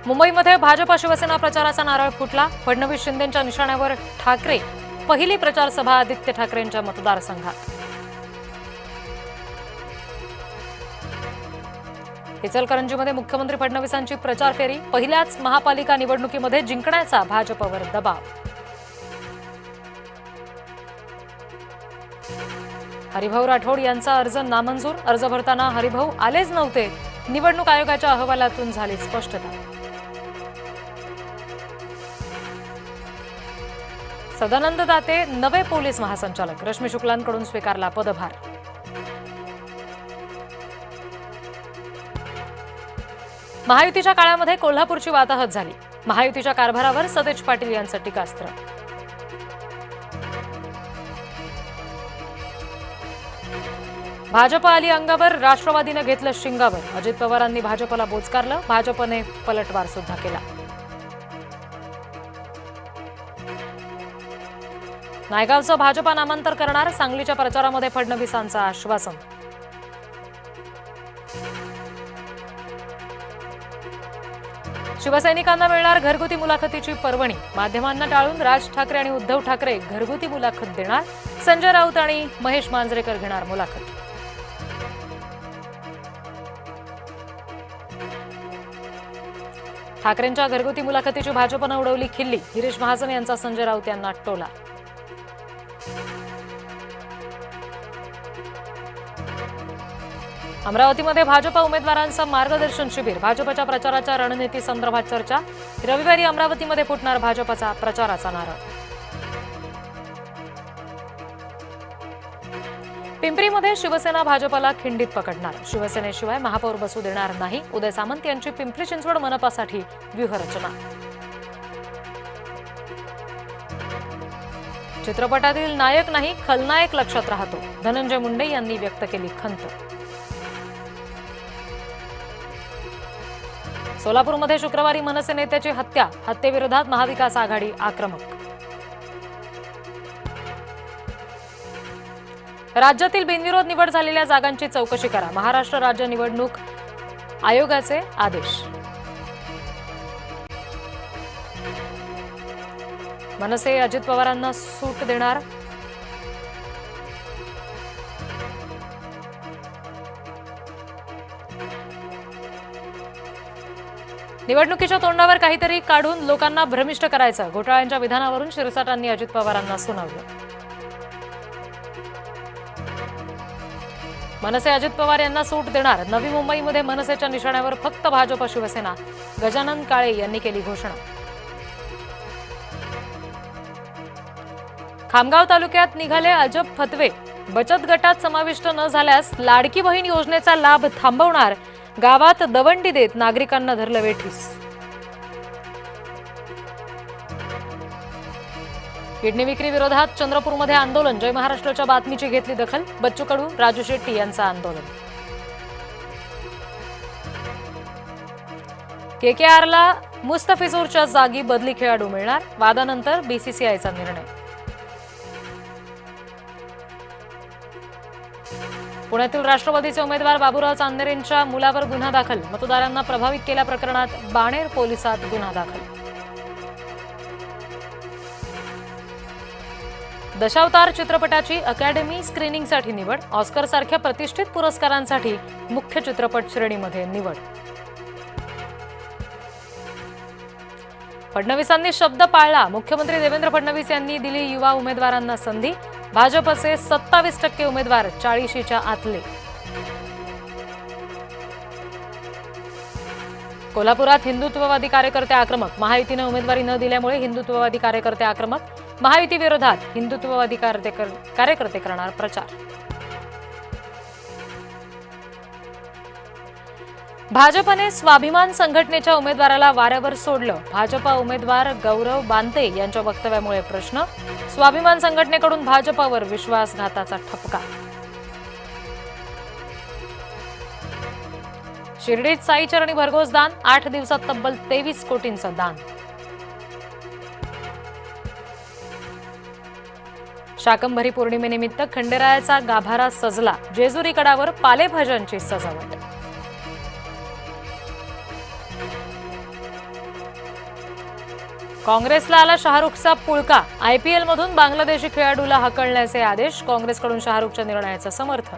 मुंबईमध्ये भाजप शिवसेना प्रचाराचा नारळ फुटला. फडणवीस शिंदेंच्या निशाण्यावर ठाकरे. पहिली प्रचार सभा आदित्य ठाकरेंच्या मतदारसंघात. इचलकरंजीमध्ये मुख्यमंत्री फडणवीसांची प्रचार फेरी. पहिल्याच महापालिका निवडणुकीमध्ये जिंकण्याचा भाजपवर दबाव. हरिभाऊ राठोड यांचा अर्ज नामंजूर. अर्ज भरताना हरिभाऊ आलेच नव्हते. निवडणूक आयोगाच्या अहवालातून झाली स्पष्टता. सदानंद दाते नवे पोलीस महासंचालक. रश्मी शुक्लांकडून स्वीकारला पदभार. महायुतीच्या काळामध्ये कोल्हापूरची वाताहत झाली. महायुतीच्या कारभारावर सतेज पाटील यांचं टीकास्त्र. भाजप आली अंगावर. राष्ट्रवादीनं घेतलं शिंगावर. अजित पवारांनी भाजपला बोचकारलं. भाजपने पलटवार सुद्धा केला. नायगावचं भाजपा नामांतर करणार. सांगलीच्या प्रचारामध्ये फडणवीसांचं आश्वासन. शिवसैनिकांना मिळणार घरगुती मुलाखतीची पर्वणी. माध्यमांना टाळून राज ठाकरे आणि उद्धव ठाकरे घरगुती मुलाखत देणार. संजय राऊत आणि महेश मांजरेकर घेणार मुलाखत. ठाकरेंच्या घरगुती मुलाखतीची भाजपनं उडवली खिल्ली. गिरीश महाजन यांचा संजय राऊत यांना टोला. अमरावतीमध्ये भाजप उमेदवारांचं मार्गदर्शन शिबिर. भाजपच्या प्रचाराच्या रणनीती संदर्भात चर्चा. रविवारी अमरावतीमध्ये फुटणार भाजपचा प्रचाराचा नारळ. पिंपरीमध्ये शिवसेना भाजपला खिंडीत पकडणार. शिवसेनेशिवाय महापौर बसू देणार नाही. उदय सामंत यांची पिंपरी चिंचवड मनपासाठी व्यूहरचना. चित्रपटातील नायक नाही खलनायक लक्षात राहतो. धनंजय मुंडे यांनी व्यक्त केली खंत. सोलापूरमध्ये शुक्रवारी मनसे नेत्याची हत्या. हत्येविरोधात महाविकास आघाडी आक्रमक. राज्यातील बिनविरोध निवड झालेल्या जागांची चौकशी करा. महाराष्ट्र राज्य निवडणूक आयोगाचे आदेश. मनसे अजित पवारांना सूट देणार. निवडणुकीच्या तोंडावर काहीतरी काढून लोकांना भ्रमिष्ट करायचं. घोटाळ्यांच्या विधानावरून शिरसाटांनी अजित पवारांना सुनावलं. मनसे अजित पवार यांना सूट देणार. नवी मुंबईमध्ये मनसेच्या निशाण्यावर फक्त भाजप शिवसेना. गजानन काळे यांनी केली घोषणा. खामगाव तालुक्यात निघाले अजब फतवे. बचत गटात समाविष्ट न झाल्यास लाडकी बहीण योजनेचा लाभ थांबवणार. गावात दवंडी देत नागरिकांना धरलं वेठीस. किडनी विक्री विरोधात चंद्रपूरमध्ये आंदोलन. जय महाराष्ट्राच्या बातमीची घेतली दखल. बच्चू कडू, राजू शेट्टी यांचं आंदोलन. केकेआरला मुस्तफिझूरच्या जागी बदली खेळाडू मिळणार. वादानंतर बीसीसीआयचा निर्णय. पुण्यातील राष्ट्रवादीचे उमेदवार बाबूराव चांदेरेंच्या मुलावर गुन्हा दाखल. मतदारांना प्रभावित केल्या प्रकरणात बाणेर पोलिसात गुन्हा दाखल. दशावतार चित्रपटाची अकॅडमी स्क्रीनिंगसाठी निवड. ऑस्कर सारख्या प्रतिष्ठित पुरस्कारांसाठी मुख्य चित्रपट श्रेणीमध्ये निवड. फडणवीसांनी शब्द पाळला. मुख्यमंत्री देवेंद्र फडणवीस यांनी दिली युवा उमेदवारांना संधी. भाजपचे 27% उमेदवार 40च्या आतले. कोल्हापुरात हिंदुत्ववादी कार्यकर्ते आक्रमक. महायुतीने उमेदवारी न दिल्यामुळे हिंदुत्ववादी कार्यकर्ते आक्रमक. महायुती विरोधात हिंदुत्ववादी कार्यकर्ते करणार प्रचार. भाजपने स्वाभिमान संघटनेच्या उमेदवाराला वाऱ्यावर सोडलं. भाजपा उमेदवार गौरव बांते यांच्या वक्तव्यामुळे प्रश्न. स्वाभिमान संघटनेकडून भाजपावर विश्वासघाताचा ठपका. शिर्डीत साई चरणी भरघोस दान. 8 दिवसात तब्बल 23 कोटींचं दान. शाकंभरी पौर्णिमेनिमित्त खंडेरायाचा गाभारा सजला. जेजुरी गडावर पालेभाज्यांची सजावट. काँग्रेसला आला शाहरुखचा पुळका. IPL मधून बांगलादेशी खेळाडूला हकलण्याचे आदेश. काँग्रेसकडून शाहरुखच्या निर्णयाचं समर्थन.